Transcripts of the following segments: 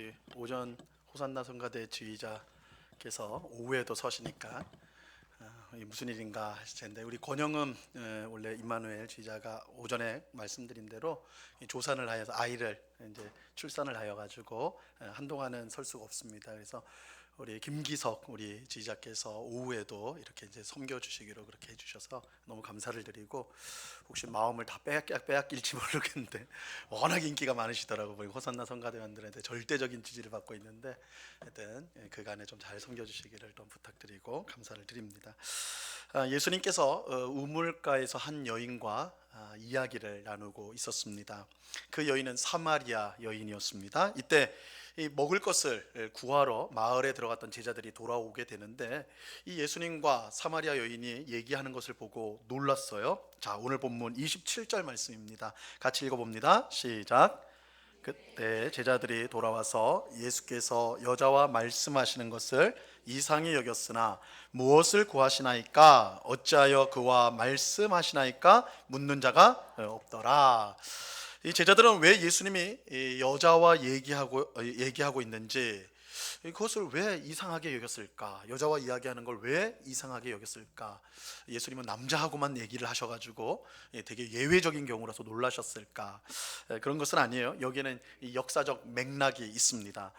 우리 오전 호산나 성가대 지휘자께서 오후에도 서시니까 이게 무슨 일인가 하실 텐데, 우리 권영음 원래 임마누엘 지휘자가 오전에 말씀드린 대로 조산을 하여서 아이를 이제 출산을 하여 가지고 한동안은 설 수가 없습니다. 그래서 우리 김기석 우리 지휘자께서 오후에도 이렇게 이제 섬겨 주시기로 그렇게 해주셔서 너무 감사를 드리고, 혹시 마음을 다 빼앗길지 모르겠는데 워낙 인기가 많으시더라고요. 우리 호산나 성가대원들한테 절대적인 지지를 받고 있는데, 하여튼 그간에 좀 잘 섬겨 주시기를 또 부탁드리고 감사를 드립니다. 예수님께서 우물가에서 한 여인과 이야기를 나누고 있었습니다. 그 여인은 사마리아 여인이었습니다. 이때 이 먹을 것을 구하러 마을에 들어갔던 제자들이 돌아오게 되는데, 이 예수님과 사마리아 여인이 얘기하는 것을 보고 놀랐어요. 자, 오늘 본문 27절 말씀입니다. 같이 읽어봅니다. 시작. 그때 제자들이 돌아와서 예수께서 여자와 말씀하시는 것을 이상히 여겼으나 무엇을 구하시나이까? 어찌하여 그와 말씀하시나이까? 묻는 자가 없더라. 이 제자들은 왜 예수님이 여자와 얘기하고 있는지, 그것을 왜 이상하게 여겼을까? 여자와 이야기하는 걸 왜 이상하게 여겼을까? 예수님은 남자하고만 얘기를 하셔가지고 되게 예외적인 경우라서 놀라셨을까? 그런 것은 아니에요. 여기에는 이 역사적 맥락이 있습니다.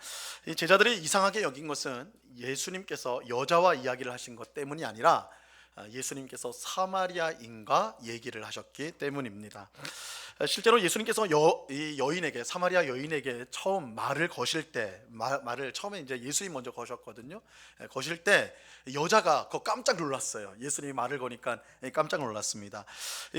이 제자들이 이상하게 여긴 것은 예수님께서 여자와 이야기를 하신 것 때문이 아니라 예수님께서 사마리아인과 얘기를 하셨기 때문입니다. 실제로 예수님께서 이 여인에게, 사마리아 여인에게 처음 말을 거실 때, 말을 처음에 이제 예수님 먼저 거셨거든요. 거실 때 여자가 깜짝 놀랐어요. 예수님이 말을 거니까 깜짝 놀랐습니다.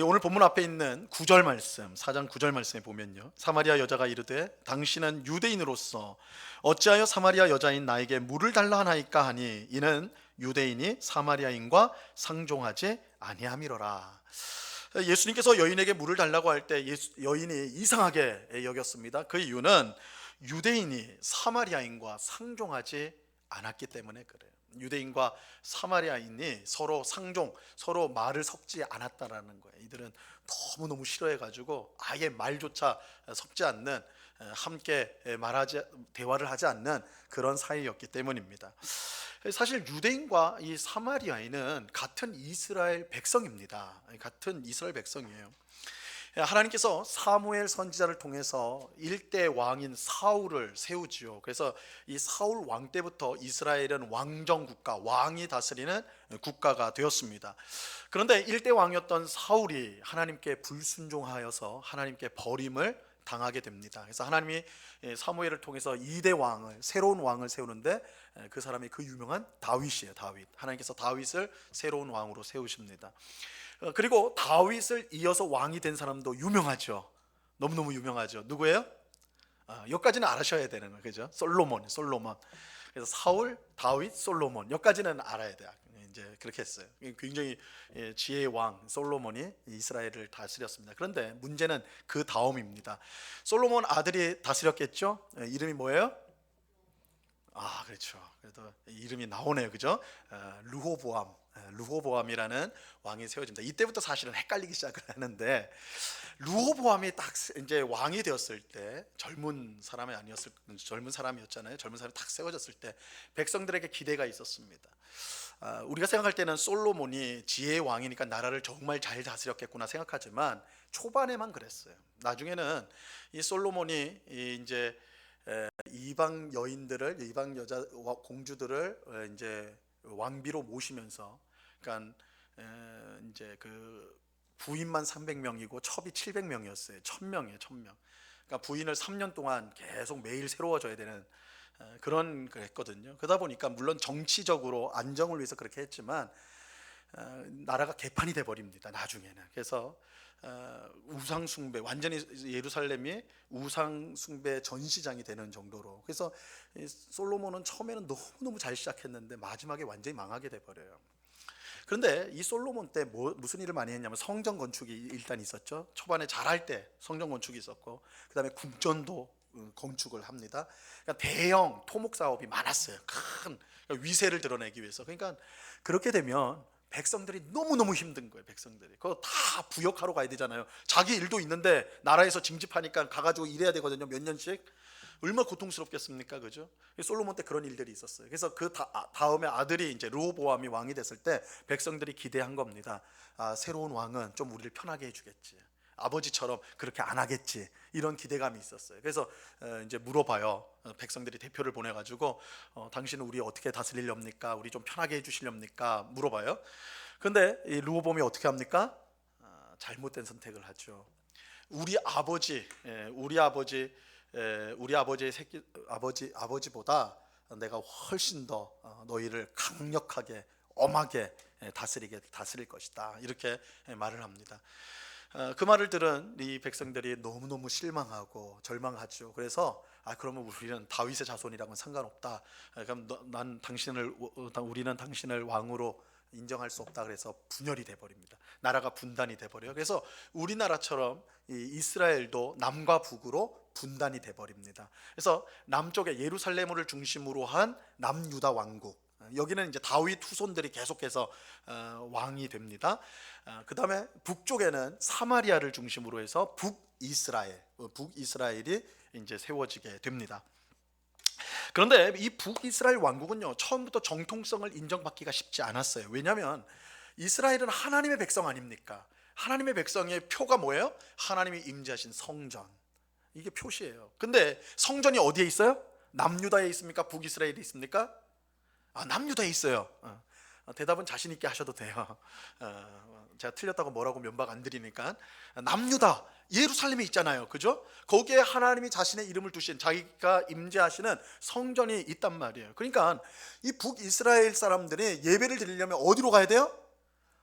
오늘 본문 앞에 있는 9절 말씀, 4장 9절 말씀에 보면요, 사마리아 여자가 이르되 당신은 유대인으로서 어찌하여 사마리아 여자인 나에게 물을 달라 하나이까 하니, 이는 유대인이 사마리아인과 상종하지 아니함이로라. 예수님께서 여인에게 물을 달라고 할 때 여인이 이상하게 여겼습니다. 그 이유는 유대인이 사마리아인과 상종하지 않았기 때문에 그래요. 유대인과 사마리아인이 서로 상종, 서로 말을 섞지 않았다라는 거예요. 이들은 너무너무 싫어해가지고 아예 말조차 섞지 않는, 함께 대화를 하지 않는 그런 사이였기 때문입니다. 사실 유대인과 이 사마리아인은 같은 이스라엘 백성입니다. 같은 이스라엘 백성이에요. 하나님께서 사무엘 선지자를 통해서 일대 왕인 사울을 세우지요. 그래서 이 사울 왕 때부터 이스라엘은 왕정 국가, 왕이 다스리는 국가가 되었습니다. 그런데 일대 왕이었던 사울이 하나님께 불순종하여서 하나님께 버림을 당하게 됩니다. 그래서 하나님이 사무엘을 통해서 2대 왕을, 새로운 왕을 세우는데, 그 사람이 그 유명한 다윗이에요. 다윗. 하나님께서 다윗을 새로운 왕으로 세우십니다. 그리고 다윗을 이어서 왕이 된 사람도 유명하죠. 너무너무 유명하죠. 누구예요? 여기까지는 알아셔야 되는 거예요. 그죠? 솔로몬. 그래서 사울, 다윗, 솔로몬. 여기까지는 알아야 돼요. 이제 그렇게 했어요. 굉장히 지혜의 왕 솔로몬이 이스라엘을 다스렸습니다. 그런데 문제는 그 다음입니다. 솔로몬 아들이 다스렸겠죠? 이름이 뭐예요? 그렇죠. 그래도 이름이 나오네요. 그죠? 르호보암이라는 왕이 세워집니다. 이때부터 사실은 헷갈리기 시작을 하는데, 르호보암이 딱 이제 왕이 되었을 때, 젊은 사람이었잖아요. 젊은 사람이 딱 세워졌을 때 백성들에게 기대가 있었습니다. 우리가 생각할 때는 솔로몬이 지혜의 왕이니까 나라를 정말 잘 다스렸겠구나 생각하지만 초반에만 그랬어요. 나중에는 이 솔로몬이 이제 이방 여자 공주들을 이제 왕비로 모시면서, 그러니까 이제 그 부인만 300명이고 첩이 700명이었어요. 1000명이에요, 1000명. 그러니까 부인을 3년 동안 계속 매일 새로워져야 되는 그런 그랬거든요. 그러다 보니까 물론 정치적으로 안정을 위해서 그렇게 했지만 나라가 개판이 돼 버립니다. 나중에는. 그래서 우상 숭배, 완전히 예루살렘이 우상 숭배 전시장이 되는 정도로. 그래서 솔로몬은 처음에는 너무너무 잘 시작했는데 마지막에 완전히 망하게 돼 버려요. 그런데 이 솔로몬 때 무슨 일을 많이 했냐면, 성전 건축이 일단 있었죠. 초반에 잘할 때 성전 건축이 있었고, 그 다음에 궁전도 건축을 합니다. 그러니까 대형 토목 사업이 많았어요. 큰 위세를 드러내기 위해서. 그러니까 그렇게 되면 백성들이 너무너무 힘든 거예요. 백성들이 그거 다 부역하러 가야 되잖아요. 자기 일도 있는데 나라에서 징집하니까 가가지고 일해야 되거든요. 몇 년씩. 얼마나 고통스럽겠습니까, 그죠? 솔로몬 때 그런 일들이 있었어요. 그래서 그 다음에 아들이 이제 르호보암이 왕이 됐을 때 백성들이 기대한 겁니다. 새로운 왕은 좀 우리를 편하게 해주겠지. 아버지처럼 그렇게 안 하겠지. 이런 기대감이 있었어요. 그래서 이제 물어봐요. 백성들이 대표를 보내가지고 당신은 우리 어떻게 다스리렵니까? 우리 좀 편하게 해주시렵니까? 물어봐요. 근데 이 르호보암이 어떻게 합니까? 잘못된 선택을 하죠. 우리 아버지, 우리 아버지의 아버지보다 내가 훨씬 더 너희를 강력하게 엄하게 다스릴 것이다. 이렇게 말을 합니다. 그 말을 들은 이 백성들이 너무너무 실망하고 절망하죠. 그래서 그러면 우리는 다윗의 자손이랑은 상관없다. 그럼 우리는 당신을 왕으로 인정할 수 없다. 그래서 분열이 돼 버립니다. 나라가 분단이 돼 버려요. 그래서 우리나라처럼 이 이스라엘도 남과 북으로 분단이 돼 버립니다. 그래서 남쪽에 예루살렘을 중심으로 한 남유다 왕국, 여기는 이제 다윗 후손들이 계속해서 왕이 됩니다. 그 다음에 북쪽에는 사마리아를 중심으로 해서 북이스라엘이 이제 세워지게 됩니다. 그런데 이 북이스라엘 왕국은요, 처음부터 정통성을 인정받기가 쉽지 않았어요. 왜냐하면 이스라엘은 하나님의 백성 아닙니까? 하나님의 백성의 표가 뭐예요? 하나님이 임재하신 성전, 이게 표시예요. 근데 성전이 어디에 있어요? 남유다에 있습니까? 북이스라엘에 있습니까? 남유다에 있어요. 대답은 자신 있게 하셔도 돼요. 제가 틀렸다고 뭐라고 면박 안 드리니까. 남유다, 예루살렘에 있잖아요, 그죠? 거기에 하나님이 자신의 이름을 두신, 자기가 임재하시는 성전이 있단 말이에요. 그러니까 이 북이스라엘 사람들이 예배를 드리려면 어디로 가야 돼요?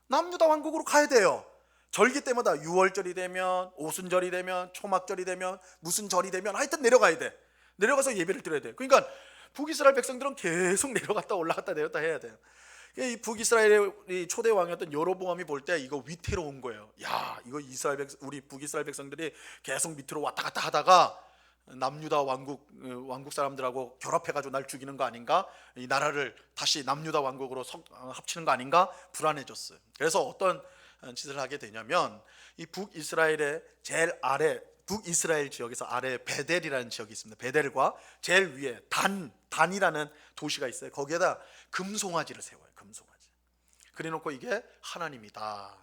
남유다 왕국으로 가야 돼요. 절기 때마다 유월절이 되면, 오순절이 되면, 초막절이 되면, 무슨 절이 되면 하여튼 내려가야 돼. 내려가서 예배를 드려야 돼. 그러니까 북이스라엘 백성들은 계속 내려갔다 올라갔다 내렸다 해야 돼요. 이 북이스라엘의 초대 왕이었던 여로보암이 볼 때 이거 위태로운 거예요. 야, 이거 우리 북이스라엘 백성들이 계속 밑으로 왔다 갔다 하다가 남유다 왕국 사람들하고 결합해가지고 날 죽이는 거 아닌가? 이 나라를 다시 남유다 왕국으로 합치는 거 아닌가? 불안해졌어요. 그래서 어떤 짓을 하게 되냐면, 이 북이스라엘의 제일 아래, 북이스라엘 지역에서 아래 베델이라는 지역이 있습니다. 베델과 제일 위에 단이라는 도시가 있어요. 거기에다 금송아지를 세워요. 금송아지. 그래놓고 이게 하나님이다.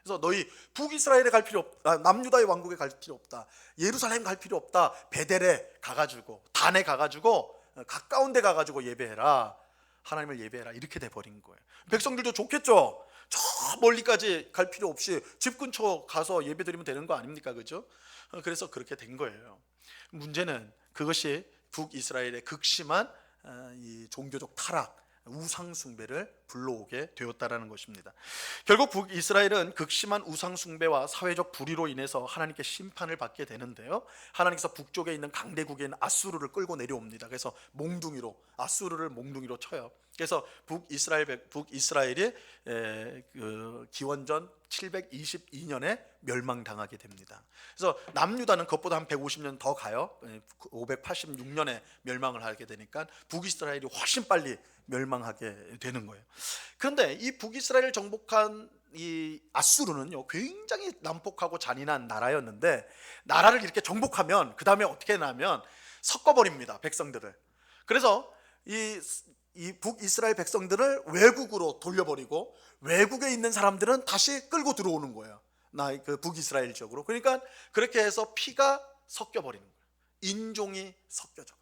그래서 너희 북이스라엘에 갈 필요 없다. 남유다의 왕국에 갈 필요 없다. 예루살렘 갈 필요 없다. 베델에 가가지고, 단에 가가지고, 가까운 데 가가지고 예배해라. 하나님을 예배해라. 이렇게 돼버린 거예요. 백성들도 좋겠죠. 저 멀리까지 갈 필요 없이 집 근처 가서 예배 드리면 되는 거 아닙니까, 그죠? 그래서 그렇게 된 거예요. 문제는 그것이 북이스라엘의 극심한 이 종교적 타락, 우상 숭배를 불러오게 되었다라는 것입니다. 결국 북이스라엘은 극심한 우상 숭배와 사회적 불의로 인해서 하나님께 심판을 받게 되는데요, 하나님께서 북쪽에 있는 강대국에 있는 아수르를 끌고 내려옵니다. 그래서 아수르를 몽둥이로 쳐요. 그래서 북이스라엘이 기원전 722년에 멸망당하게 됩니다. 그래서 남유다는 그것보다 한 150년 더 가요. 586년에 멸망을 하게 되니까 북이스라엘이 훨씬 빨리 멸망하게 되는 거예요. 그런데 이 북이스라엘을 정복한 이 아수르는요, 굉장히 난폭하고 잔인한 나라였는데, 나라를 이렇게 정복하면 그 다음에 어떻게 하냐면 섞어버립니다, 백성들을. 그래서 이 북이스라엘 백성들을 외국으로 돌려버리고, 외국에 있는 사람들은 다시 끌고 들어오는 거예요, 그 북이스라엘 지역으로. 그러니까 그렇게 해서 피가 섞여버리는 거예요. 인종이 섞여져요.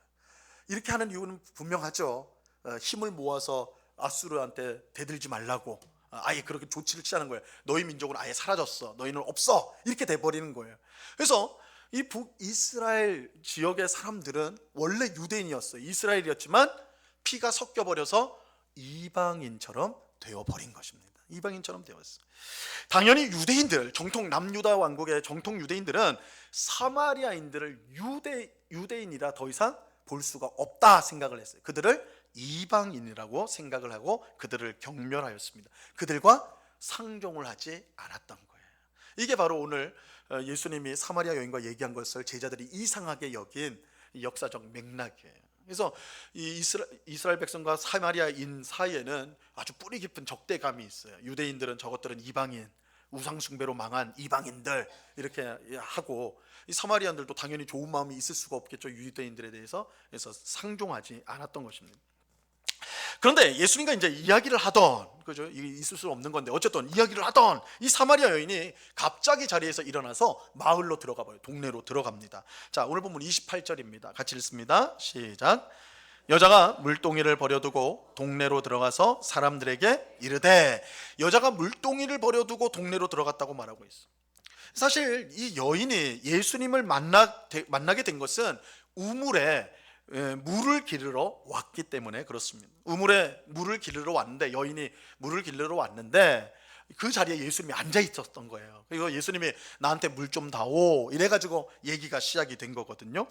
이렇게 하는 이유는 분명하죠. 힘을 모아서 아수르한테 대들지 말라고 아예 그렇게 조치를 취하는 거예요. 너희 민족은 아예 사라졌어, 너희는 없어, 이렇게 돼버리는 거예요. 그래서 이 북이스라엘 지역의 사람들은 원래 유대인이었어요. 이스라엘이었지만 피가 섞여버려서 이방인처럼 되어버린 것입니다. 이방인처럼 되었어요. 당연히 유대인들, 정통 남유다 왕국의 정통 유대인들은 사마리아인들을 유대인이라 더 이상 볼 수가 없다 생각을 했어요. 그들을 이방인이라고 생각을 하고 그들을 경멸하였습니다. 그들과 상종을 하지 않았던 거예요. 이게 바로 오늘 예수님이 사마리아 여인과 얘기한 것을 제자들이 이상하게 여긴 역사적 맥락이에요. 그래서 이 이스라엘 백성과 사마리아인 사이에는 아주 뿌리 깊은 적대감이 있어요. 유대인들은 저것들은 이방인, 우상 숭배로 망한 이방인들 이렇게 하고, 이 사마리안들도 당연히 좋은 마음이 있을 수가 없겠죠. 유대인들에 대해서. 그래서 상종하지 않았던 것입니다. 그런데 예수님과 이제 이야기를 하던, 그죠? 있을 수 없는 건데 어쨌든 이야기를 하던 이 사마리아 여인이 갑자기 자리에서 일어나서 마을로 들어가 봐요. 동네로 들어갑니다. 자, 오늘 본문 28절입니다. 같이 읽습니다. 시작. 여자가 물동이를 버려두고 동네로 들어가서 사람들에게 이르되, 여자가 물동이를 버려두고 동네로 들어갔다고 말하고 있어. 사실 이 여인이 예수님을 만나게 된 것은 우물에 물을 기르러 왔기 때문에 그렇습니다. 우물에 물을 기르러 왔는데, 여인이 물을 기르러 왔는데 그 자리에 예수님이 앉아 있었던 거예요. 그리고 예수님이 나한테 물 좀 다오 이래가지고 얘기가 시작이 된 거거든요.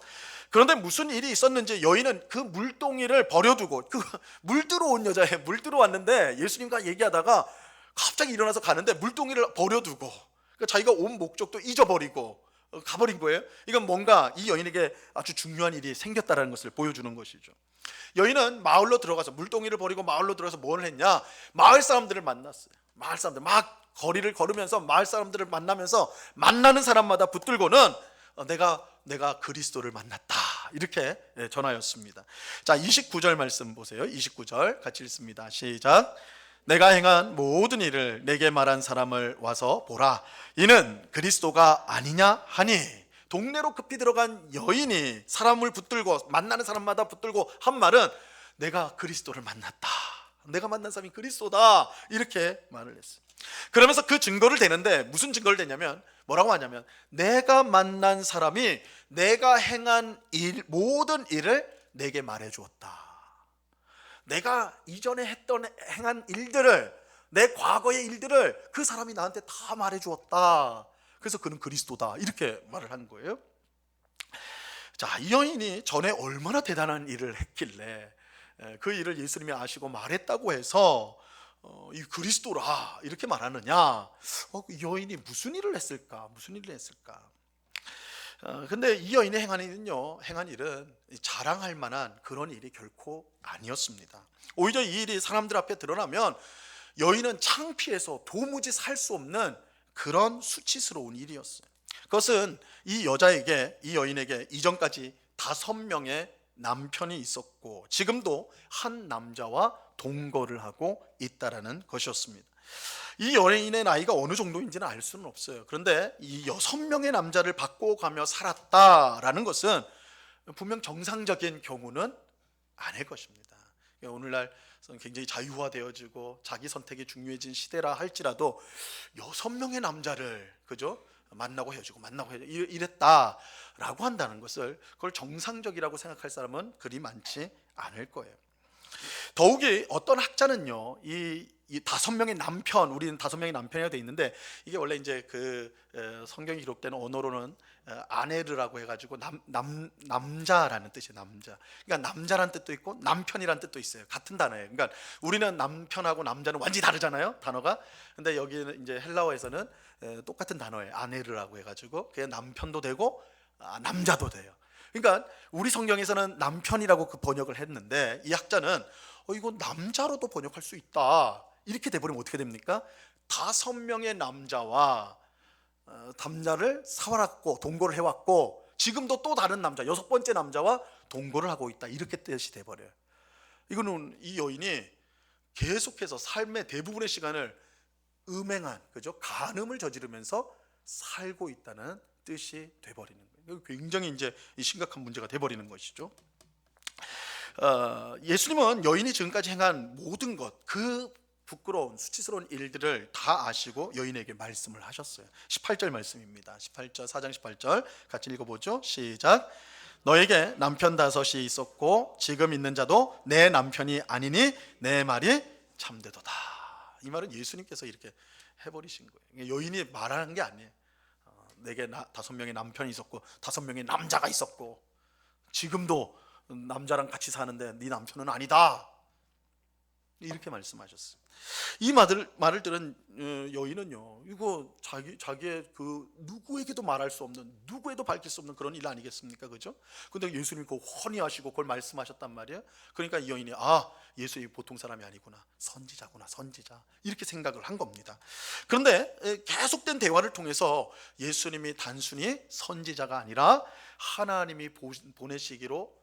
그런데 무슨 일이 있었는지 여인은 그 물동이를 버려두고, 그 물 들어온 여자에 물 들어왔는데 예수님과 얘기하다가 갑자기 일어나서 가는데 물동이를 버려두고, 그러니까 자기가 온 목적도 잊어버리고 가버린 거예요. 이건 뭔가 이 여인에게 아주 중요한 일이 생겼다는 것을 보여주는 것이죠. 여인은 마을로 들어가서, 물동이를 버리고 마을로 들어가서 뭘 했냐? 마을 사람들을 만났어요. 마을 사람들 막 거리를 걸으면서 마을 사람들을 만나면서 만나는 사람마다 붙들고는 내가 그리스도를 만났다 이렇게 전하였습니다. 자, 29절 말씀 보세요. 29절 같이 읽습니다. 시작. 내가 행한 모든 일을 내게 말한 사람을 와서 보라. 이는 그리스도가 아니냐 하니, 동네로 급히 들어간 여인이 사람을 붙들고, 만나는 사람마다 붙들고 한 말은 내가 그리스도를 만났다. 내가 만난 사람이 그리스도다 이렇게 말을 했어요. 그러면서 그 증거를 대는데, 무슨 증거를 대냐면 뭐라고 하냐면, 내가 만난 사람이 내가 행한 모든 일을 내게 말해 주었다. 내가 이전에 행한 일들을, 내 과거의 일들을 그 사람이 나한테 다 말해 주었다. 그래서 그는 그리스도다 이렇게 말을 한 거예요. 자, 이 여인이 전에 얼마나 대단한 일을 했길래 그 일을 예수님이 아시고 말했다고 해서 이 그리스도라 이렇게 말하느냐? 이 여인이 무슨 일을 했을까? 무슨 일을 했을까? 근데 이 여인의 행한 일은 자랑할 만한 그런 일이 결코 아니었습니다. 오히려 이 일이 사람들 앞에 드러나면 여인은 창피해서 도무지 살 수 없는 그런 수치스러운 일이었어요. 그것은 이 여인에게 이전까지 5명의 남편이 있었고 지금도 한 남자와 동거를 하고 있다라는 것이었습니다. 이 여인의 나이가 어느 정도인지는 알 수는 없어요. 그런데 이 6명의 남자를 바꿔가며 살았다라는 것은 분명 정상적인 경우는 아닐 것입니다. 오늘날 굉장히 자유화되어지고 자기 선택이 중요해진 시대라 할지라도 6명의 남자를 그죠? 만나고 헤어지고 이랬다라고 한다는 것을, 그걸 정상적이라고 생각할 사람은 그리 많지 않을 거예요. 더욱이 어떤 학자는요, 이 5명의 남편, 우리는 5명의 남편이라고 돼 있는데 이게 원래 이제 그 성경이 기록되는 언어로는 아네르라고 해가지고 남자라는 뜻이에요. 남자. 그러니까 남자란 뜻도 있고 남편이란 뜻도 있어요. 같은 단어예요. 그러니까 우리는 남편하고 남자는 완전히 다르잖아요, 단어가. 근데 여기는 이제 헬라어에서는 똑같은 단어예요. 아네르라고 해가지고 그게 남편도 되고 남자도 돼요. 그러니까 우리 성경에서는 남편이라고 그 번역을 했는데 이 학자는 이거 남자로도 번역할 수 있다 이렇게 돼버리면 어떻게 됩니까? 5명의 남자와 남자를 살았고 동거를 해왔고 지금도 또 다른 남자 6번째 남자와 동거를 하고 있다 이렇게 뜻이 돼버려요. 이거는 이 여인이 계속해서 삶의 대부분의 시간을 음행한, 그죠? 간음을 저지르면서 살고 있다는 뜻이 돼버리는 거예요. 굉장히 이제 심각한 문제가 돼버리는 것이죠. 예수님은 여인이 지금까지 행한 모든 것, 그 부끄러운 수치스러운 일들을 다 아시고 여인에게 말씀을 하셨어요. 18절 말씀입니다. 18절, 4장 18절 같이 읽어보죠. 시작. 너에게 남편 5이 있었고 지금 있는 자도 내 남편이 아니니 내 말이 참되도다. 이 말은 예수님께서 이렇게 해버리신 거예요. 여인이 말하는 게 아니에요. 내게 5명의 남편이 있었고 5명의 남자가 있었고 지금도 남자랑 같이 사는데 네 남편은 아니다 이렇게 말씀하셨어요. 이 말을 들은 여인은요, 이거 자기의 그 누구에게도 말할 수 없는, 누구에도 밝힐 수 없는 그런 일 아니겠습니까, 그죠? 근데 예수님이 그거 훤히 하시고 그걸 말씀하셨단 말이에요. 그러니까 이 여인이 예수님이 보통 사람이 아니구나, 선지자구나, 선지자, 이렇게 생각을 한 겁니다. 그런데 계속된 대화를 통해서 예수님이 단순히 선지자가 아니라 하나님이 보내시기로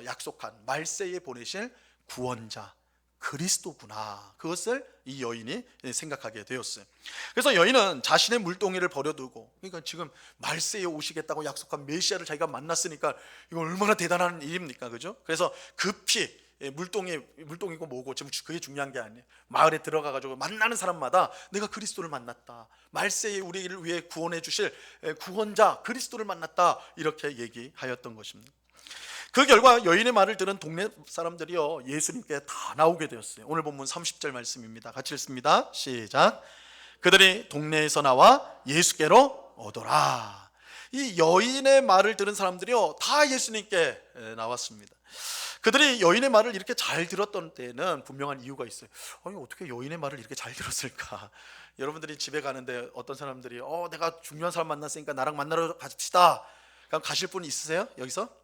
약속한 말세에 보내실 구원자, 그리스도구나, 그것을 이 여인이 생각하게 되었어요. 그래서 여인은 자신의 물동이를 버려두고, 그러니까 지금 말세에 오시겠다고 약속한 메시아를 자기가 만났으니까 이거 얼마나 대단한 일입니까, 그죠? 그래서 급히 물동이고 뭐고 지금 그게 중요한 게 아니에요. 마을에 들어가가지고 만나는 사람마다 내가 그리스도를 만났다, 말세에 우리를 위해 구원해 주실 구원자 그리스도를 만났다, 이렇게 얘기하였던 것입니다. 그 결과 여인의 말을 들은 동네 사람들이요, 예수님께 다 나오게 되었어요. 오늘 본문 30절 말씀입니다. 같이 읽습니다. 시작. 그들이 동네에서 나와 예수께로 오더라. 이 여인의 말을 들은 사람들이요, 다 예수님께 나왔습니다. 그들이 여인의 말을 이렇게 잘 들었던 때에는 분명한 이유가 있어요. 아니, 어떻게 여인의 말을 이렇게 잘 들었을까? 여러분들이 집에 가는데 어떤 사람들이 내가 중요한 사람 만났으니까 나랑 만나러 갑시다, 그럼 가실 분 있으세요? 여기서?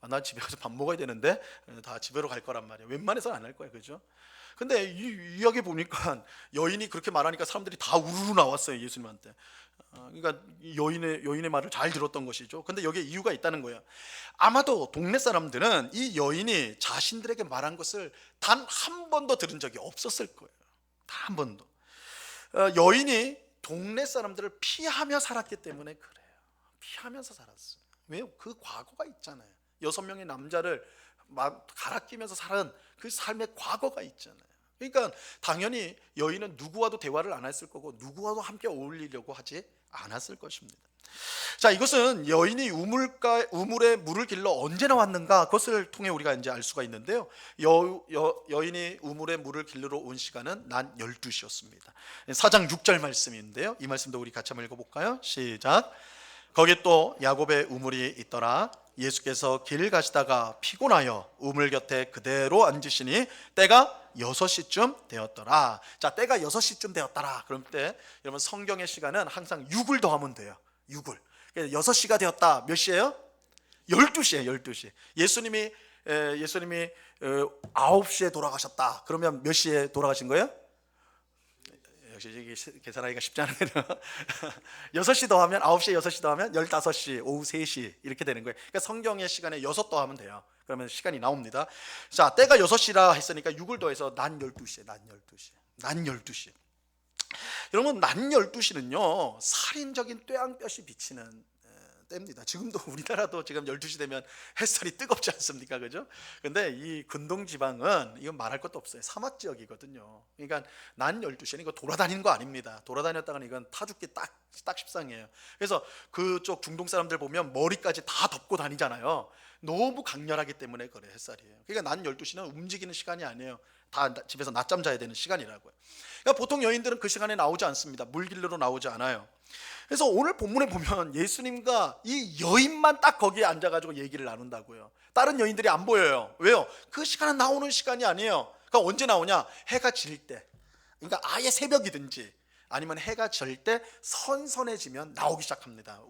나 집에 가서 밥 먹어야 되는데, 다 집으로 갈 거란 말이에요. 웬만해서는 안 할 거예요, 그죠? 근데 이 이야기 보니까 여인이 그렇게 말하니까 사람들이 다 우르르 나왔어요, 예수님한테. 그러니까 여인의 말을 잘 들었던 것이죠. 근데 여기에 이유가 있다는 거예요. 아마도 동네 사람들은 이 여인이 자신들에게 말한 것을 단 한 번도 들은 적이 없었을 거예요. 단 한 번도. 여인이 동네 사람들을 피하며 살았기 때문에 그래요. 피하면서 살았어요. 왜요? 그 과거가 있잖아요. 6명의 남자를 막 갈아 끼면서 살은 그 삶의 과거가 있잖아요. 그러니까 당연히 여인은 누구와도 대화를 안 했을 거고 누구와도 함께 어울리려고 하지 않았을 것입니다. 자, 이것은 여인이 우물에 물을 길러 언제 나왔는가, 그것을 통해 우리가 이제 알 수가 있는데요. 여인이 우물에 물을 길러 온 시간은 낮 12시였습니다. 4장 6절 말씀인데요, 이 말씀도 우리 같이 한번 읽어볼까요? 시작. 거기 또 야곱의 우물이 있더라. 예수께서 길 가시다가 피곤하여 우물 곁에 그대로 앉으시니 때가 6시쯤 되었더라. 자, 때가 6시쯤 되었더라. 그럼 때 여러분, 성경의 시간은 항상 6을 더하면 돼요. 6을. 6시가 되었다. 몇 시예요? 12시예요. 12시. 예수님이 9시에 돌아가셨다. 그러면 몇 시에 돌아가신 거예요? 역시 이게 계산하기가 쉽지 않네요. 6시 더하면 9시에 6시 더하면 15시, 오후 3시 이렇게 되는 거예요. 그러니까 성경의 시간에 6 더하면 돼요. 그러면 시간이 나옵니다. 자, 때가 6시라 했으니까 6을 더해서 낮 12시에 낮 12시. 여러분, 낮 12시는요 살인적인 뙤양볕이 비치는 때입니다. 지금도 우리나라도 지금 12시 되면 햇살이 뜨겁지 않습니까? 그죠? 근데 이 근동 지방은 이건 말할 것도 없어요. 사막 지역이거든요. 그러니까 낮 12시는 이거 돌아다니는 거 아닙니다. 돌아다녔다가는 이건 타 죽기 딱 십상이에요. 그래서 그쪽 중동 사람들 보면 머리까지 다 덮고 다니잖아요. 너무 강렬하기 때문에 그래, 햇살이에요. 그러니까 낮 12시는 움직이는 시간이 아니에요. 다 집에서 낮잠 자야 되는 시간이라고요. 그러니까 보통 여인들은 그 시간에 나오지 않습니다. 물 길러로 나오지 않아요. 그래서 오늘 본문에 보면 예수님과 이 여인만 딱 거기에 앉아가지고 얘기를 나눈다고요. 다른 여인들이 안 보여요. 왜요? 그 시간은 나오는 시간이 아니에요. 그러니까 언제 나오냐? 해가 질 때. 그러니까 아예 새벽이든지 아니면 해가 질 때 선선해지면 나오기 시작합니다.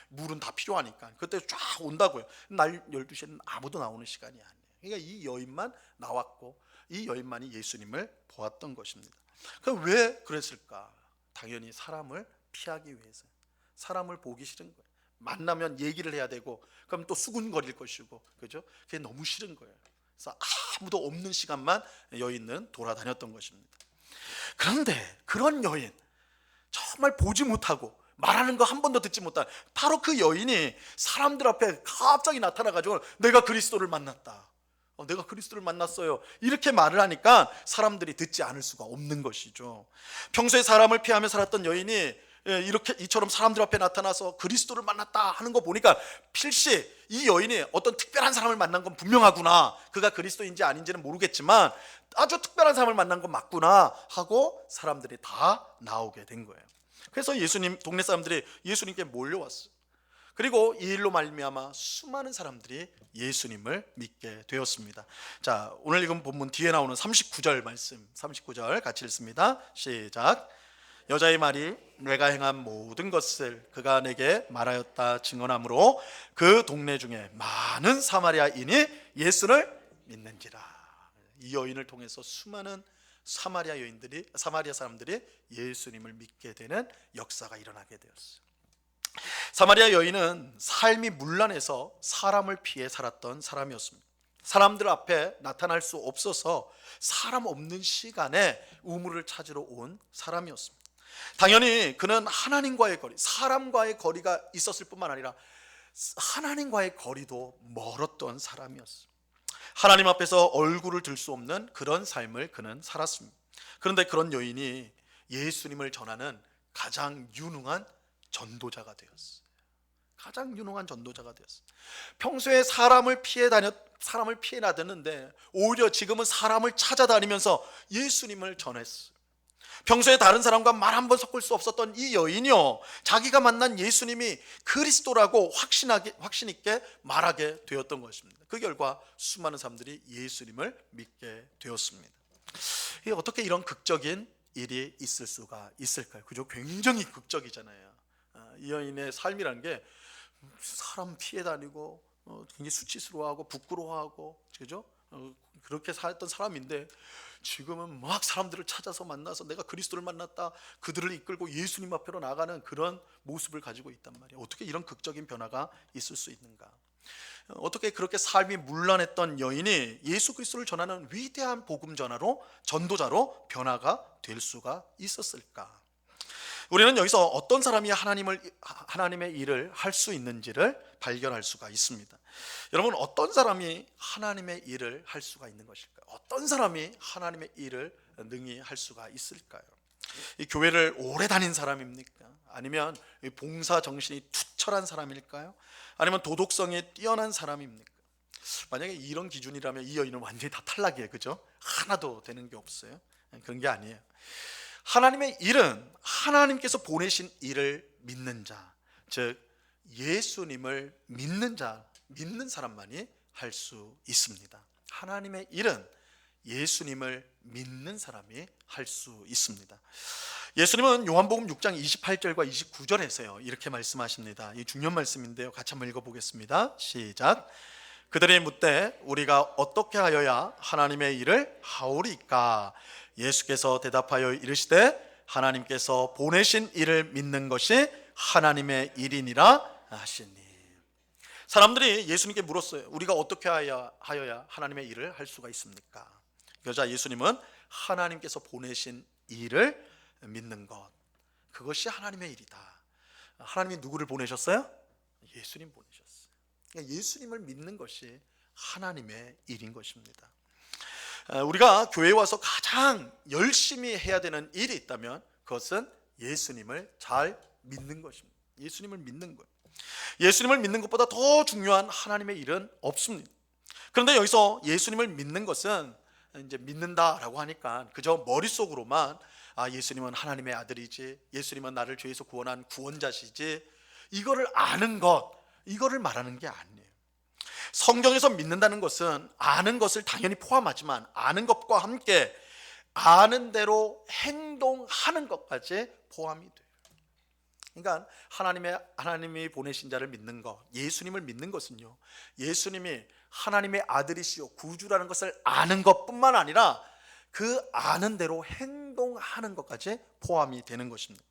물은 다 필요하니까. 그때 쫙 온다고요. 날 12시에는 아무도 나오는 시간이 아니에요. 그러니까 이 여인만 나왔고 이 여인만이 예수님을 보았던 것입니다. 그럼 왜 그랬을까? 당연히 사람을 피하기 위해서. 사람을 보기 싫은 거예요. 만나면 얘기를 해야 되고 그럼 또 수군거릴 것이고, 그죠? 그게 너무 싫은 거예요. 그래서 아무도 없는 시간만 여인은 돌아다녔던 것입니다. 그런데 그런 여인, 정말 보지 못하고 말하는 거 한 번도 듣지 못한 바로 그 여인이 사람들 앞에 갑자기 나타나가지고 내가 그리스도를 만났다, 내가 그리스도를 만났어요, 이렇게 말을 하니까 사람들이 듣지 않을 수가 없는 것이죠. 평소에 사람을 피하며 살았던 여인이 이처럼 사람들 앞에 나타나서 그리스도를 만났다 하는 거 보니까 필시 이 여인이 어떤 특별한 사람을 만난 건 분명하구나, 그가 그리스도인지 아닌지는 모르겠지만 아주 특별한 사람을 만난 건 맞구나 하고 사람들이 다 나오게 된 거예요. 그래서 동네 사람들이 예수님께 몰려왔어요. 그리고 이 일로 말미암아 수많은 사람들이 예수님을 믿게 되었습니다. 자, 오늘 읽은 본문 뒤에 나오는 39절 말씀, 39절 같이 읽습니다. 시작. 여자의 말이 내가 행한 모든 것을 그가 내게 말하였다 증언하므로 그 동네 중에 많은 사마리아인이 예수를 믿는지라. 이 여인을 통해서 수많은 사마리아 사람들이 예수님을 믿게 되는 역사가 일어나게 되었어요. 사마리아 여인은 삶이 문란해서 사람을 피해 살았던 사람이었습니다. 사람들 앞에 나타날 수 없어서 사람 없는 시간에 우물을 찾으러 온 사람이었습니다. 당연히 그는 하나님과의 거리, 사람과의 거리가 있었을 뿐만 아니라 하나님과의 거리도 멀었던 사람이었습니다. 하나님 앞에서 얼굴을 들 수 없는 그런 삶을 그는 살았습니다. 그런데 그런 여인이 예수님을 전하는 가장 유능한 전도자가 되었어요. 가장 유능한 전도자가 되었어요. 평소에 사람을 피해 다녔는데 오히려 지금은 사람을 찾아다니면서 예수님을 전했어요. 평소에 다른 사람과 말 한 번 섞을 수 없었던 이 여인이요, 자기가 만난 예수님이 그리스도라고 확신 있게 말하게 되었던 것입니다. 그 결과 수많은 사람들이 예수님을 믿게 되었습니다. 어떻게 이런 극적인 일이 있을 수가 있을까요? 그죠? 굉장히 극적이잖아요. 이 여인의 삶이라는 게 사람 피해 다니고 굉장히 수치스러워하고 부끄러워하고, 그죠? 그렇게 살았던 사람인데 지금은 막 사람들을 찾아서 만나서 내가 그리스도를 만났다, 그들을 이끌고 예수님 앞으로 나가는 그런 모습을 가지고 있단 말이에요. 어떻게 이런 극적인 변화가 있을 수 있는가? 어떻게 그렇게 삶이 문란했던 여인이 예수 그리스도를 전하는 위대한 복음 전도자로 변화가 될 수가 있었을까? 우리는 여기서 어떤 사람이 하나님의 일을 할 수 있는지를 발견할 수가 있습니다. 여러분, 어떤 사람이 하나님의 일을 할 수가 있는 것일까요? 어떤 사람이 하나님의 일을 능히 할 수가 있을까요? 이 교회를 오래 다닌 사람입니까? 아니면 봉사 정신이 투철한 사람일까요? 아니면 도덕성이 뛰어난 사람입니까? 만약에 이런 기준이라면 이 여인은 완전히 다 탈락이에요. 그죠? 하나도 되는 게 없어요. 그런 게 아니에요. 하나님의 일은 하나님께서 보내신 일을 믿는 자, 즉 예수님을 믿는 사람만이 할 수 있습니다. 하나님의 일은 예수님을 믿는 사람이 할 수 있습니다. 예수님은 요한복음 6장 28절과 29절에서요 이렇게 말씀하십니다. 이 중요한 말씀인데요, 같이 한번 읽어보겠습니다. 시작. 그들이 묻되 우리가 어떻게 하여야 하나님의 일을 하오리까? 예수께서 대답하여 이르시되 하나님께서 보내신 일을 믿는 것이 하나님의 일이니라 하시니. 사람들이 예수님께 물었어요. 우리가 어떻게 하여야 하나님의 일을 할 수가 있습니까? 그러자 예수님은 하나님께서 보내신 일을 믿는 것, 그것이 하나님의 일이다. 하나님이 누구를 보내셨어요? 예수님 보내셨어요. 그러니까 예수님을 믿는 것이 하나님의 일인 것입니다. 우리가 교회에 와서 가장 열심히 해야 되는 일이 있다면 그것은 예수님을 잘 믿는 것입니다. 예수님을 믿는 거예요. 예수님을 믿는 것보다 더 중요한 하나님의 일은 없습니다. 그런데 여기서 예수님을 믿는 것은 이제 믿는다라고 하니까 그저 머릿속으로만 예수님은 하나님의 아들이지, 예수님은 나를 죄에서 구원한 구원자시지, 이거를 아는 것, 이거를 말하는 게 아니에요. 성경에서 믿는다는 것은 아는 것을 당연히 포함하지만 아는 것과 함께 아는 대로 행동하는 것까지 포함이 돼요. 그러니까 하나님이 보내신 자를 믿는 것, 예수님을 믿는 것은요, 예수님이 하나님의 아들이시오 구주라는 것을 아는 것뿐만 아니라 그 아는 대로 행동하는 것까지 포함이 되는 것입니다.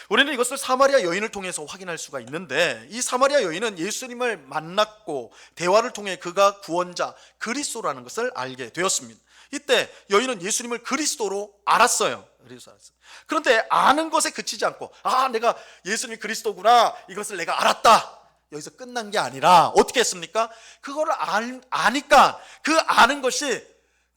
우리는 이것을 사마리아 여인을 통해서 확인할 수가 있는데, 이 사마리아 여인은 예수님을 만났고 대화를 통해 그가 구원자 그리스도라는 것을 알게 되었습니다. 이때 여인은 예수님을 그리스도로 알았어요. 그런데 아는 것에 그치지 않고 내가 예수님이 그리스도구나, 이것을 내가 알았다, 여기서 끝난 게 아니라 어떻게 했습니까? 그거를 아니까 그 아는 것이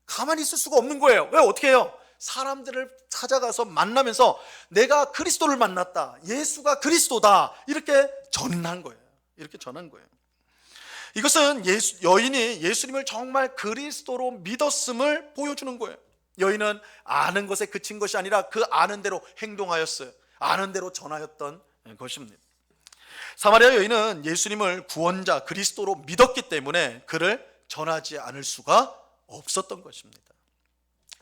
가만히 있을 수가 없는 거예요. 왜? 어떻게 해요? 사람들을 찾아가서 만나면서 내가 그리스도를 만났다, 예수가 그리스도다, 이렇게 전한 거예요. 이렇게 전한 거예요. 이것은 여인이 예수님을 정말 그리스도로 믿었음을 보여주는 거예요. 여인은 아는 것에 그친 것이 아니라 그 아는 대로 행동하였어요. 아는 대로 전하였던 것입니다. 사마리아 여인은 예수님을 구원자 그리스도로 믿었기 때문에 그를 전하지 않을 수가 없었던 것입니다.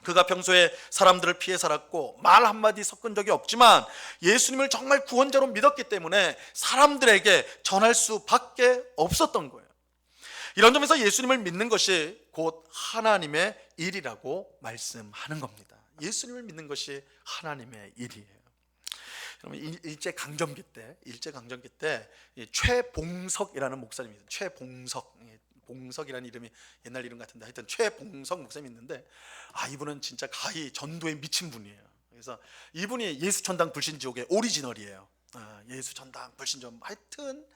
그가 평소에 사람들을 피해 살았고 말 한마디 섞은 적이 없지만 예수님을 정말 구원자로 믿었기 때문에 사람들에게 전할 수밖에 없었던 거예요. 이런 점에서 예수님을 믿는 것이 곧 하나님의 일이라고 말씀하는 겁니다. 예수님을 믿는 것이 하나님의 일이에요. 여러분, 일제강점기 때 최봉석이라는 목사님이 있어요. 봉석이라는 이름이 옛날 이름 같은데 하여튼 최봉석 목사님이 있는데, 이분은 진짜 가히 전도에 미친 분이에요. 그래서 이분이 예수전당 불신지옥의 오리지널이에요. 예수전당 불신지옥 하여튼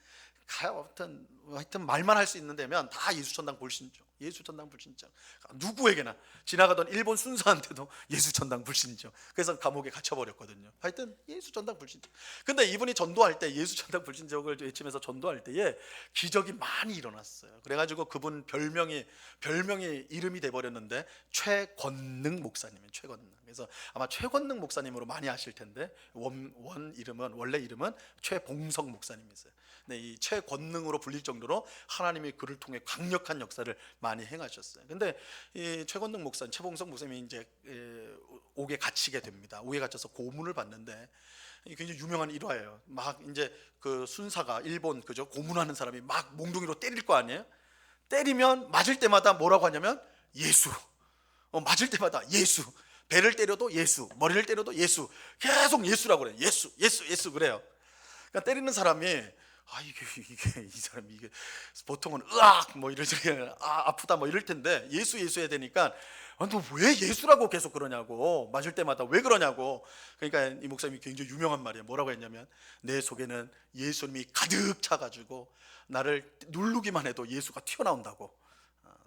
말만 할 수 있는 데면 다 예수전당 불신지옥, 예수전당 불신지옥. 누구에게나 지나가던 일본 순사한테도 예수전당 불신지옥. 그래서 감옥에 갇혀버렸거든요. 하여튼 예수전당 불신지옥. 근데 이분이 전도할 때 예수전당 불신지옥을 외치면서 전도할 때에 기적이 많이 일어났어요. 그래가지고 그분 별명이 이름이 돼버렸는데 최권능 목사님이에요. 최권능. 그래서 아마 최권능 목사님으로 많이 아실 텐데 원래 이름은 최봉석 목사님이세요. 네, 이 최권능으로 불릴 정도로 하나님이 그를 통해 강력한 역사를 많이 행하셨어요. 근데 이 최권능 목사님, 최봉석 목사님이 이제 옥에 갇히게 됩니다. 옥에 갇혀서 고문을 받는데 굉장히 유명한 일화예요. 막 이제 그 순사가 일본 고문하는 사람이 막 몽둥이로 때릴 거 아니에요. 때리면 맞을 때마다 뭐라고 하냐면 예수. 맞을 때마다 예수. 배를 때려도 예수, 머리를 때려도 예수. 계속 예수라고 그래요. 예수 그래요. 그러니까 때리는 사람이 이 사람이 보통은 으악 뭐 이럴 때 아프다 뭐 이럴 텐데 예수 해야 되니까 너 왜 예수라고 계속 그러냐고, 맞을 때마다 왜 그러냐고. 그러니까 이 목사님이 굉장히 유명한 말이에요. 뭐라고 했냐면 내 속에는 예수님이 가득 차가지고 나를 누르기만 해도 예수가 튀어나온다고.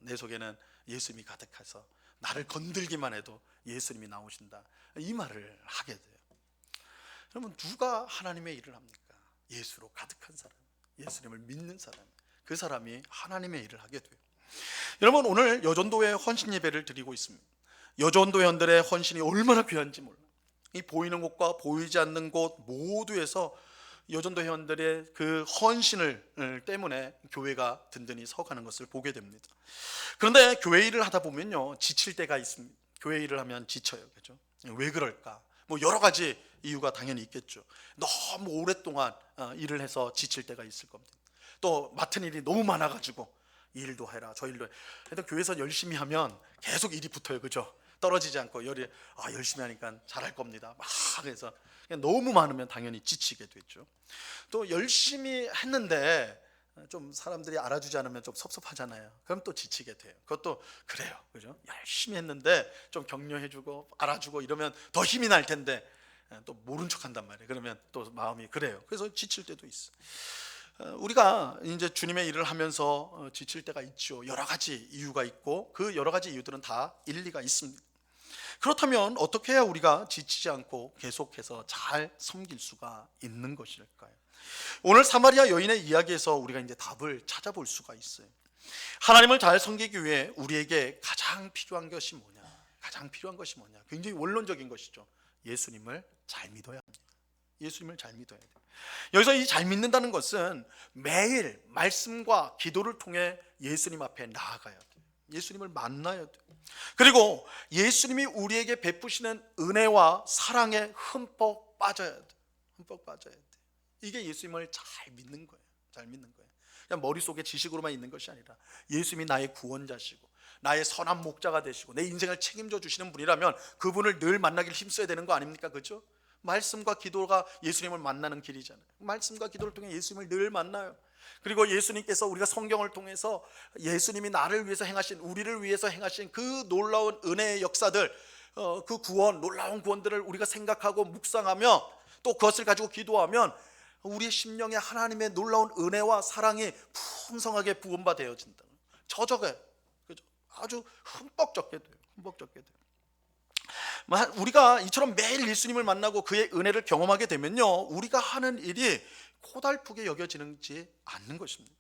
내 속에는 예수님이 가득해서 나를 건들기만 해도 예수님이 나오신다. 이 말을 하게 돼요. 여러분, 누가 하나님의 일을 합니까? 예수로 가득한 사람, 예수님을 믿는 사람, 그 사람이 하나님의 일을 하게 돼요. 여러분, 오늘 여전도회 헌신 예배를 드리고 있습니다. 여전도회원들의 헌신이 얼마나 귀한지 몰라요. 이 보이는 곳과 보이지 않는 곳 모두에서 여전도 회원들의 그 헌신을 때문에 교회가 든든히 서가는 것을 보게 됩니다. 그런데 교회 일을 하다 보면요, 지칠 때가 있습니다. 교회 일을 하면 지쳐요. 그렇죠? 왜 그럴까? 뭐 여러 가지 이유가 당연히 있겠죠. 너무 오랫동안 일을 해서 지칠 때가 있을 겁니다. 또 맡은 일이 너무 많아가지고 이 일도 해라 저 일도 해. 하여튼 교회에서 열심히 하면 계속 일이 붙어요. 그죠? 떨어지지 않고 열심히 하니까 잘할 겁니다. 막 해서 너무 많으면 당연히 지치게 되죠. 또 열심히 했는데 좀 사람들이 알아주지 않으면 좀 섭섭하잖아요. 그럼 또 지치게 돼요. 그것도 그래요. 그죠? 열심히 했는데 좀 격려해주고 알아주고 이러면 더 힘이 날 텐데 또 모른 척 한단 말이에요. 그러면 또 마음이 그래요. 그래서 지칠 때도 있어. 우리가 이제 주님의 일을 하면서 지칠 때가 있죠. 여러 가지 이유가 있고 그 여러 가지 이유들은 다 일리가 있습니다. 그렇다면 어떻게 해야 우리가 지치지 않고 계속해서 잘 섬길 수가 있는 것일까요? 오늘 사마리아 여인의 이야기에서 우리가 이제 답을 찾아볼 수가 있어요. 하나님을 잘 섬기기 위해 우리에게 가장 필요한 것이 뭐냐? 굉장히 원론적인 것이죠. 예수님을 잘 믿어야 합니다. 예수님을 잘 믿어야 돼요. 여기서 이 잘 믿는다는 것은 매일 말씀과 기도를 통해 예수님 앞에 나아가야 돼요. 예수님을 만나야 돼요. 그리고 예수님이 우리에게 베푸시는 은혜와 사랑에 흠뻑 빠져야 돼요. 이게 예수님을 잘 믿는 거예요. 그냥 머릿속에 지식으로만 있는 것이 아니라 예수님이 나의 구원자시고 나의 선한 목자가 되시고 내 인생을 책임져 주시는 분이라면 그분을 늘 만나길 힘써야 되는 거 아닙니까? 그렇죠? 말씀과 기도가 예수님을 만나는 길이잖아요. 말씀과 기도를 통해 예수님을 늘 만나요. 그리고 예수님께서 우리가 성경을 통해서 예수님이 나를 위해서 행하신, 우리를 위해서 행하신 그 놀라운 은혜의 역사들, 그 구원, 놀라운 구원들을 우리가 생각하고 묵상하며 또 그것을 가지고 기도하면 우리의 심령에 하나님의 놀라운 은혜와 사랑이 풍성하게 부음바 되어진다. 저적에 아주 흠뻑 적게 돼요. 우리가 이처럼 매일 예수님을 만나고 그의 은혜를 경험하게 되면요, 우리가 하는 일이 고달프게 여겨지지 않는 것입니다.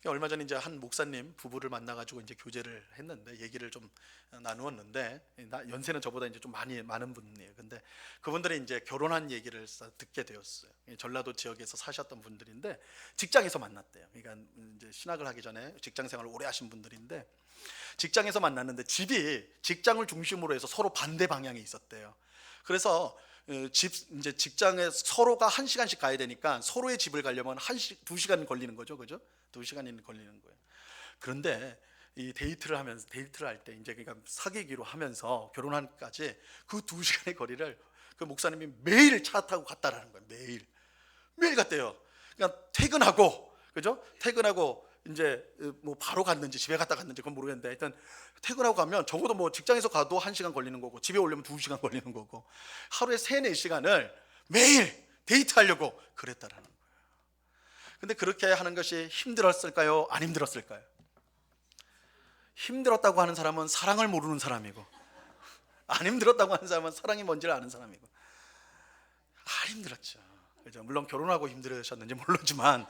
얼마 전에 이제 한 목사님 부부를 만나가지고 이제 교제를 했는데 얘기를 좀 나누었는데, 연세는 저보다 이제 좀 많은 분이에요. 근데 그분들이 이제 결혼한 얘기를 듣게 되었어요. 전라도 지역에서 사셨던 분들인데 직장에서 만났대요. 그러니까 이제 신학을 하기 전에 직장 생활을 오래 하신 분들인데 직장에서 만났는데 집이 직장을 중심으로 해서 서로 반대 방향에 있었대요. 그래서 이제 직장에 서로가 1시간씩 가야 되니까 서로의 집을 가려면 2시간 걸리는 거죠, 그죠? 2시간이 걸리는 거예요. 그런데 이 데이트를 할 때 이제 그러니까 사귀기로 하면서 결혼하기까지 그 2시간의 거리를 그 목사님이 매일 차 타고 갔다라는 거예요. 매일 갔대요. 그러니까 퇴근하고, 그죠? 퇴근하고 이제 뭐 바로 갔는지 집에 갔다 갔는지 그건 모르겠는데, 일단 퇴근하고 가면 적어도 뭐 직장에서 가도 1시간 걸리는 거고 집에 오려면 2시간 걸리는 거고 하루에 3-4시간을 매일 데이트하려고 그랬다라는 거예요. 근데 그렇게 하는 것이 힘들었을까요? 안 힘들었을까요? 힘들었다고 하는 사람은 사랑을 모르는 사람이고, 안 힘들었다고 하는 사람은 사랑이 뭔지를 아는 사람이고. 안 힘들었죠. 그죠? 물론 결혼하고 힘들으셨는지 모르지만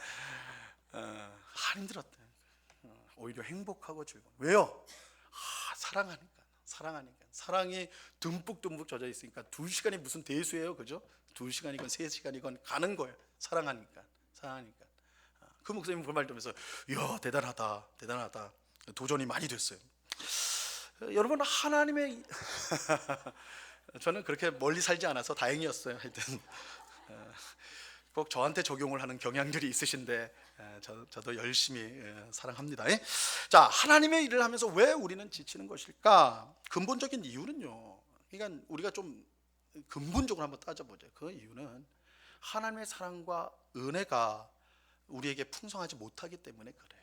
안 힘들었대. 오히려 행복하고 즐거워. 왜요? 사랑하니까. 사랑이 듬뿍 젖어 있으니까 2시간이 무슨 대수예요, 그죠? 2시간이건 3시간이건 가는 거예요. 사랑하니까. 그 목사님 그 말 들으면서 이야, 대단하다. 도전이 많이 됐어요. 여러분, 하나님의 저는 그렇게 멀리 살지 않아서 다행이었어요. 하여튼 꼭 저한테 적용을 하는 경향들이 있으신데 저도 열심히 사랑합니다. 자, 하나님의 일을 하면서 왜 우리는 지치는 것일까? 근본적인 이유는요, 그러니까 우리가 좀 근본적으로 한번 따져보죠. 그 이유는 하나님의 사랑과 은혜가 우리에게 풍성하지 못하기 때문에 그래요.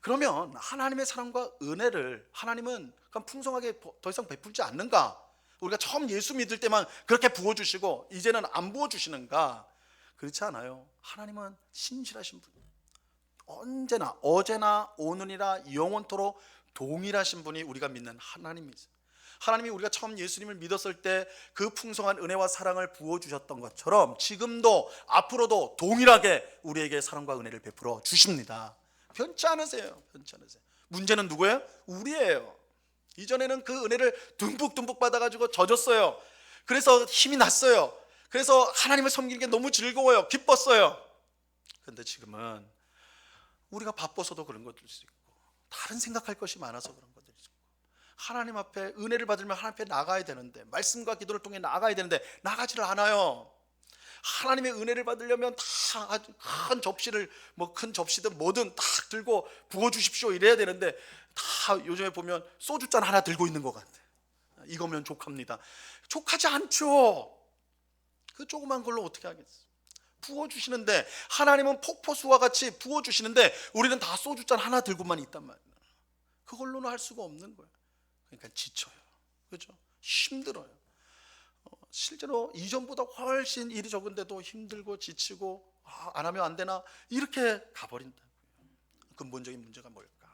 그러면 하나님의 사랑과 은혜를 하나님은 그럼 풍성하게 더 이상 베풀지 않는가? 우리가 처음 예수 믿을 때만 그렇게 부어주시고 이제는 안 부어주시는가? 그렇지 않아요. 하나님은 신실하신 분, 언제나 어제나 오늘이나 영원토록 동일하신 분이 우리가 믿는 하나님이세요. 하나님이 우리가 처음 예수님을 믿었을 때 그 풍성한 은혜와 사랑을 부어주셨던 것처럼 지금도 앞으로도 동일하게 우리에게 사랑과 은혜를 베풀어 주십니다. 변치 않으세요. 문제는 누구예요? 우리예요. 이전에는 그 은혜를 듬뿍 받아가지고 젖었어요. 그래서 힘이 났어요. 그래서 하나님을 섬기는 게 너무 즐거워요. 기뻤어요. 그런데 지금은 우리가 바빠서도 그런 것들 수 있고 다른 생각할 것이 많아서 그런 것들이 있고, 하나님 앞에 은혜를 받으면 하나님 앞에 나가야 되는데, 말씀과 기도를 통해 나가야 되는데 나가지를 않아요. 하나님의 은혜를 받으려면 다 큰 접시를, 뭐 큰 접시든 뭐든 딱 들고 부어주십시오 이래야 되는데, 다 요즘에 보면 소주잔 하나 들고 있는 것 같아. 이거면 족합니다. 족하지 않죠. 그 조그만 걸로 어떻게 하겠어? 부어주시는데, 하나님은 폭포수와 같이 부어주시는데 우리는 다 소주잔 하나 들고만 있단 말이야. 그걸로는 할 수가 없는 거야. 그러니까 지쳐요. 그렇죠? 힘들어요. 실제로 이전보다 훨씬 일이 적은데도 힘들고 지치고 안 하면 안 되나 이렇게 가버린다고요. 근본적인 문제가 뭘까?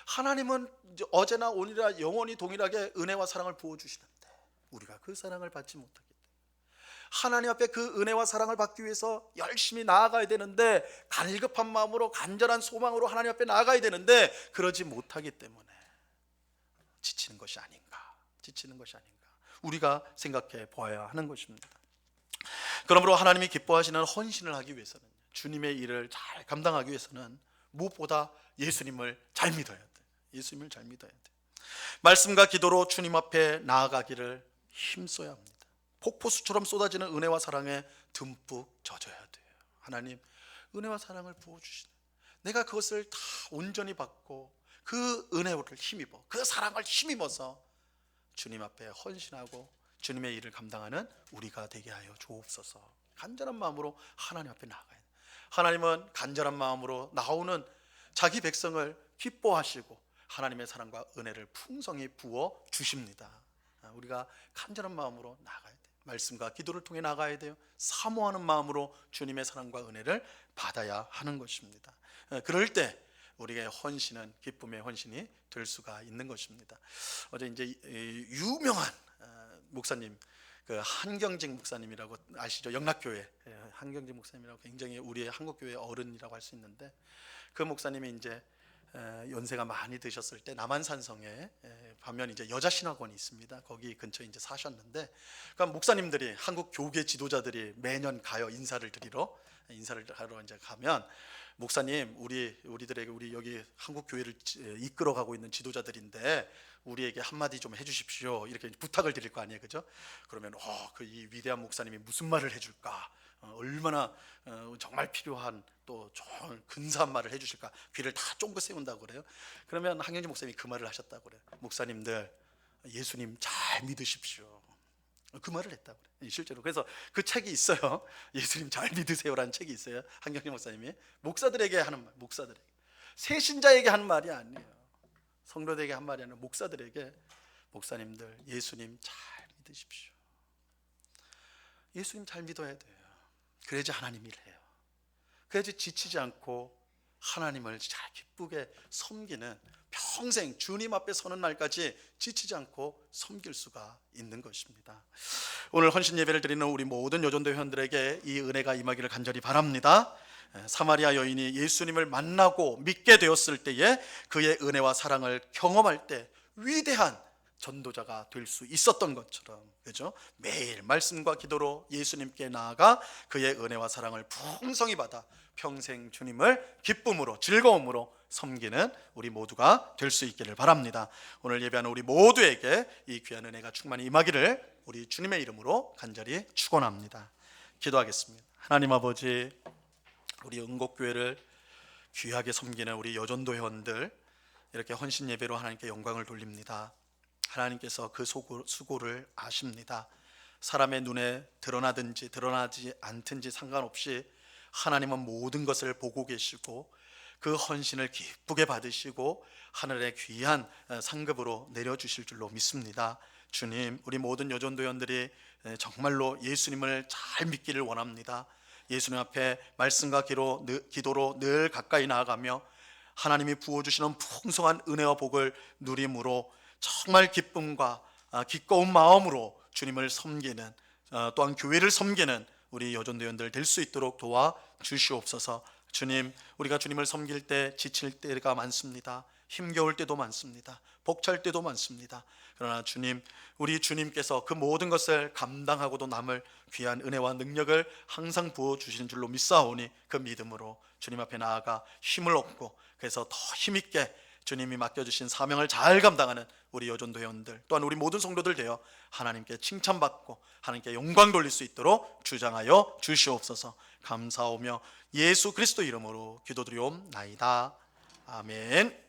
하나님은 어제나 오늘이나 영원히 동일하게 은혜와 사랑을 부어주시는데 우리가 그 사랑을 받지 못하기 때문에, 하나님 앞에 그 은혜와 사랑을 받기 위해서 열심히 나아가야 되는데, 갈급한 마음으로 간절한 소망으로 하나님 앞에 나아가야 되는데 그러지 못하기 때문에 지치는 것이 아닌가 우리가 생각해 보아야 하는 것입니다. 그러므로 하나님이 기뻐하시는 헌신을 하기 위해서는, 주님의 일을 잘 감당하기 위해서는 무엇보다 예수님을 잘 믿어야 돼. 말씀과 기도로 주님 앞에 나아가기를 힘써야 합니다. 폭포수처럼 쏟아지는 은혜와 사랑에 듬뿍 젖어야 돼요. 하나님 은혜와 사랑을 부어주시네. 내가 그것을 다 온전히 받고 그 은혜를 힘입어, 그 사랑을 힘입어서 주님 앞에 헌신하고 주님의 일을 감당하는 우리가 되게 하여 주옵소서. 간절한 마음으로 하나님 앞에 나아가야 돼요. 하나님은 간절한 마음으로 나오는 자기 백성을 기뻐하시고 하나님의 사랑과 은혜를 풍성히 부어 주십니다. 우리가 간절한 마음으로 나아가야 돼요. 말씀과 기도를 통해 나가야 돼요. 사모하는 마음으로 주님의 사랑과 은혜를 받아야 하는 것입니다. 그럴 때 우리의 헌신은 기쁨의 헌신이 될 수가 있는 것입니다. 어제 이제 유명한 목사님, 그 한경직 목사님이라고 아시죠? 영락교회 한경직 목사님이라고 굉장히 우리의 한국교회 어른이라고 할 수 있는데, 그 목사님이 이제 연세가 많이 드셨을 때 남한산성에 반면 이제 여자 신학원이 있습니다. 거기 근처에 이제 사셨는데, 그러니까 목사님들이 한국 교계 지도자들이 매년 가요. 인사를 하러 이제 가면, 목사님 우리들에게 우리 여기 한국 교회를 이끌어가고 있는 지도자들인데 우리에게 한마디 좀 해주십시오, 이렇게 부탁을 드릴 거 아니에요, 그죠? 그러면 그 이 위대한 목사님이 무슨 말을 해줄까, 얼마나 정말 필요한 또 좋은 근사한 말을 해주실까, 귀를 다 쫑긋 세운다고 그래요. 그러면 한경진 목사님이 그 말을 하셨다고 그래요. 목사님들 예수님 잘 믿으십시오, 그 말을 했다고 그래요, 실제로. 그래서 그 책이 있어요. 예수님 잘 믿으세요라는 책이 있어요. 한경진 목사님이 목사들에게 하는 말, 목사들에게, 새신자에게 하는 말이 아니에요. 성도들에게 한 말이 아니라 목사들에게, 목사님들 예수님 잘 믿으십시오. 예수님 잘 믿어야 돼요. 그래야지 하나님 일해요. 그래야지 지치지 않고 하나님을 잘 기쁘게 섬기는, 평생 주님 앞에 서는 날까지 지치지 않고 섬길 수가 있는 것입니다. 오늘 헌신 예배를 드리는 우리 모든 여전도 회원들에게 이 은혜가 임하기를 간절히 바랍니다. 사마리아 여인이 예수님을 만나고 믿게 되었을 때에 그의 은혜와 사랑을 경험할 때 위대한 전도자가 될 수 있었던 것처럼, 그죠? 매일 말씀과 기도로 예수님께 나아가 그의 은혜와 사랑을 풍성히 받아 평생 주님을 기쁨으로 즐거움으로 섬기는 우리 모두가 될 수 있기를 바랍니다. 오늘 예배하는 우리 모두에게 이 귀한 은혜가 충만히 임하기를 우리 주님의 이름으로 간절히 축원합니다. 기도하겠습니다. 하나님 아버지, 우리 응곡교회를 귀하게 섬기는 우리 여전도 회원들, 이렇게 헌신 예배로 하나님께 영광을 돌립니다. 하나님께서 그 수고를 아십니다. 사람의 눈에 드러나든지 드러나지 않든지 상관없이 하나님은 모든 것을 보고 계시고 그 헌신을 기쁘게 받으시고 하늘의 귀한 상급으로 내려주실 줄로 믿습니다. 주님, 우리 모든 여전도연들이 정말로 예수님을 잘 믿기를 원합니다. 예수님 앞에 말씀과 기도로 늘 가까이 나아가며 하나님이 부어주시는 풍성한 은혜와 복을 누림으로 정말 기쁨과 기꺼운 마음으로 주님을 섬기는, 또한 교회를 섬기는 우리 여전도연들 될 수 있도록 도와주시옵소서. 주님, 우리가 주님을 섬길 때 지칠 때가 많습니다. 힘겨울 때도 많습니다. 벅찰 때도 많습니다. 그러나 주님, 우리 주님께서 그 모든 것을 감당하고도 남을 귀한 은혜와 능력을 항상 부어주시는 줄로 믿사오니 그 믿음으로 주님 앞에 나아가 힘을 얻고, 그래서 더 힘있게 주님이 맡겨주신 사명을 잘 감당하는 우리 여전도 회원들, 또한 우리 모든 성도들 되어 하나님께 칭찬받고 하나님께 영광 돌릴 수 있도록 주장하여 주시옵소서. 감사하며 예수 그리스도 이름으로 기도드리옵나이다. 아멘.